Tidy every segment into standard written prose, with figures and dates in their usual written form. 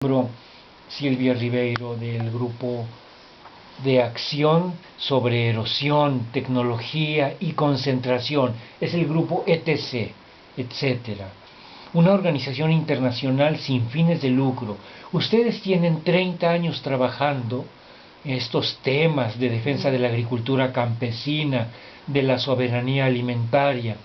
miembro Silvia Ribeiro del grupo de acción sobre erosión, tecnología y concentración. Es el grupo ETC, etcétera. Una organización internacional sin fines de lucro. Ustedes tienen 30 años trabajando estos temas de defensa de la agricultura campesina, de la soberanía alimentaria,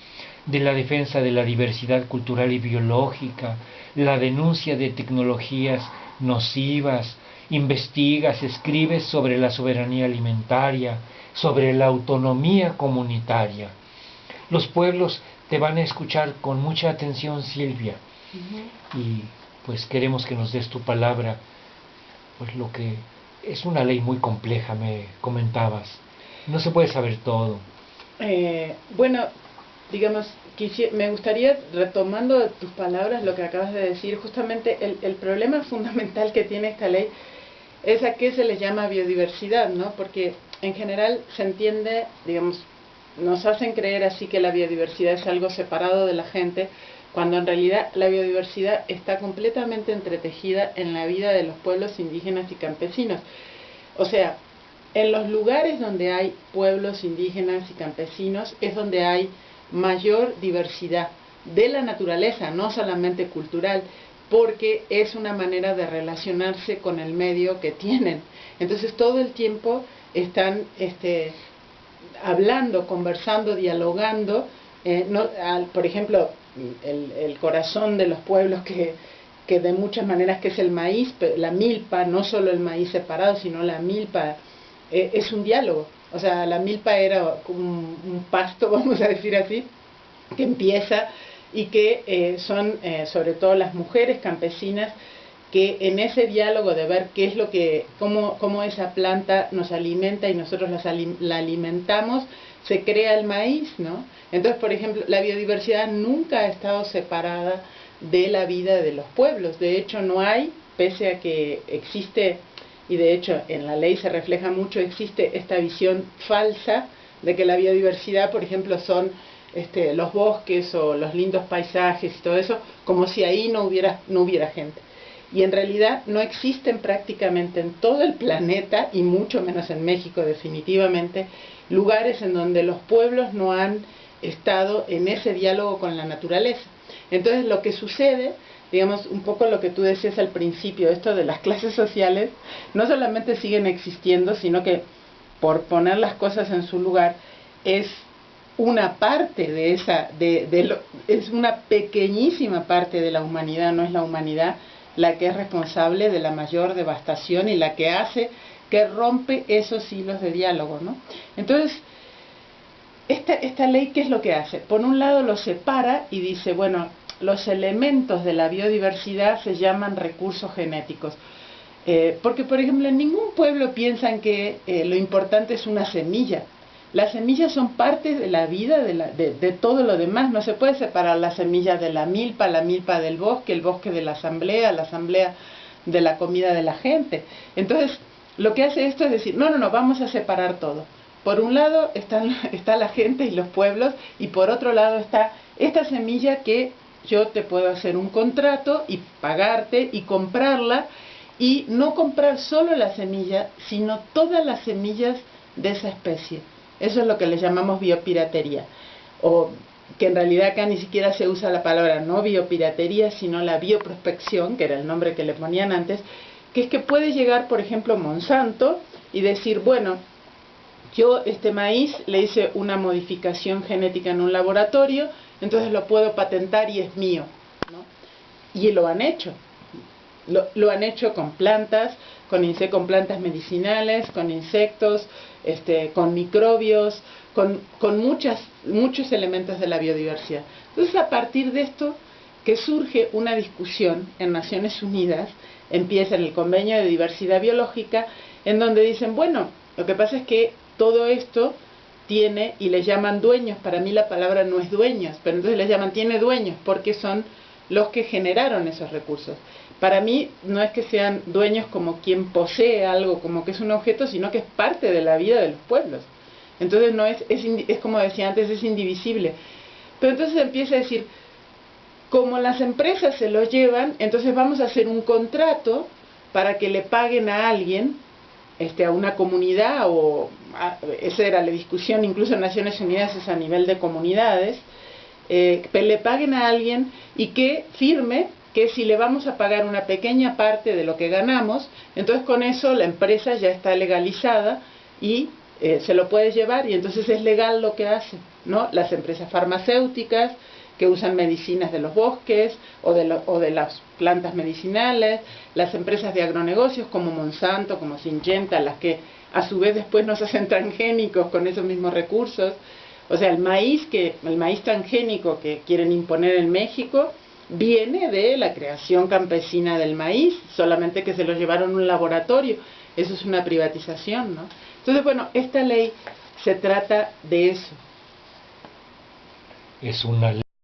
de la defensa de la diversidad cultural y biológica, la denuncia de tecnologías nocivas, investigas, escribes sobre la soberanía alimentaria, sobre la autonomía comunitaria. Los pueblos te van a escuchar con mucha atención, Silvia, y pues queremos que nos des tu palabra, pues lo que es una ley muy compleja, me comentabas. No se puede saber todo. Bueno, digamos, me gustaría, retomando de tus palabras lo que acabas de decir, justamente el problema fundamental que tiene esta ley es a qué se le llama biodiversidad, ¿no? Porque en general se entiende, digamos, nos hacen creer así que la biodiversidad es algo separado de la gente, cuando en realidad la biodiversidad está completamente entretejida en la vida de los pueblos indígenas y campesinos. O sea, en los lugares donde hay pueblos indígenas y campesinos es donde hay mayor diversidad de la naturaleza, no solamente cultural, porque es una manera de relacionarse con el medio que tienen. Entonces todo el tiempo están hablando, conversando, dialogando. Por ejemplo, el corazón de los pueblos que de muchas maneras que es el maíz, la milpa, no solo el maíz separado, sino la milpa, es un diálogo. O sea, la milpa era un pasto, vamos a decir así, que empieza y que son sobre todo las mujeres campesinas que en ese diálogo de ver qué es lo que, cómo esa planta nos alimenta y nosotros la alimentamos, se crea el maíz, ¿no? Entonces, por ejemplo, la biodiversidad nunca ha estado separada de la vida de los pueblos. De hecho, no hay, pese a que existe, y de hecho en la ley se refleja mucho, existe esta visión falsa de que la biodiversidad, por ejemplo, son los bosques o los lindos paisajes y todo eso, como si ahí no hubiera gente. Y en realidad no existen prácticamente en todo el planeta, y mucho menos en México definitivamente, lugares en donde los pueblos no han estado en ese diálogo con la naturaleza. Entonces lo que sucede, digamos, un poco lo que tú decías al principio, esto de las clases sociales, no solamente siguen existiendo, sino que, por poner las cosas en su lugar, es una parte de esa, es una pequeñísima parte de la humanidad, no es la humanidad la que es responsable de la mayor devastación y la que hace, que rompe esos hilos de diálogo, ¿no? Entonces, esta ley, ¿qué es lo que hace? Por un lado lo separa y dice, bueno, los elementos de la biodiversidad se llaman recursos genéticos. Porque, por ejemplo, en ningún pueblo piensan que lo importante es una semilla. Las semillas son parte de la vida de todo lo demás. No se puede separar la semilla de la milpa del bosque, el bosque de la asamblea de la comida de la gente. Entonces, lo que hace esto es decir, no, vamos a separar todo. Por un lado está la gente y los pueblos, y por otro lado está esta semilla que yo te puedo hacer un contrato y pagarte y comprarla, y no comprar solo la semilla, sino todas las semillas de esa especie. Eso es lo que le llamamos biopiratería, o que en realidad acá ni siquiera se usa la palabra no biopiratería, sino la bioprospección, que era el nombre que le ponían antes, que es que puede llegar, por ejemplo, Monsanto y decir, bueno, yo este maíz le hice una modificación genética en un laboratorio, entonces lo puedo patentar y es mío, ¿no? Y lo han hecho. Lo han hecho con plantas, con plantas medicinales, con insectos, con microbios, con muchos elementos de la biodiversidad. Entonces, a partir de esto, que surge una discusión en Naciones Unidas, empieza en el Convenio de Diversidad Biológica, en donde dicen, bueno, lo que pasa es que todo esto tiene, y les llaman dueños, para mí la palabra no es dueños, pero entonces les llaman tiene dueños, porque son los que generaron esos recursos. Para mí no es que sean dueños como quien posee algo, como que es un objeto, sino que es parte de la vida de los pueblos. Entonces no es como decía antes, es indivisible. Pero entonces empieza a decir, como las empresas se lo llevan, entonces vamos a hacer un contrato para que le paguen a alguien, a una comunidad, esa era la discusión, incluso en Naciones Unidas es a nivel de comunidades, le paguen a alguien y que firme que si le vamos a pagar una pequeña parte de lo que ganamos, entonces con eso la empresa ya está legalizada y se lo puede llevar, y entonces es legal lo que hace, ¿no? Las empresas farmacéuticas que usan medicinas de los bosques o de las plantas medicinales, las empresas de agronegocios como Monsanto, como Syngenta, las que a su vez después nos hacen transgénicos con esos mismos recursos. O sea, el maíz transgénico que quieren imponer en México viene de la creación campesina del maíz, solamente que se lo llevaron a un laboratorio. Eso es una privatización, ¿no? Entonces, bueno, esta ley se trata de eso. Es una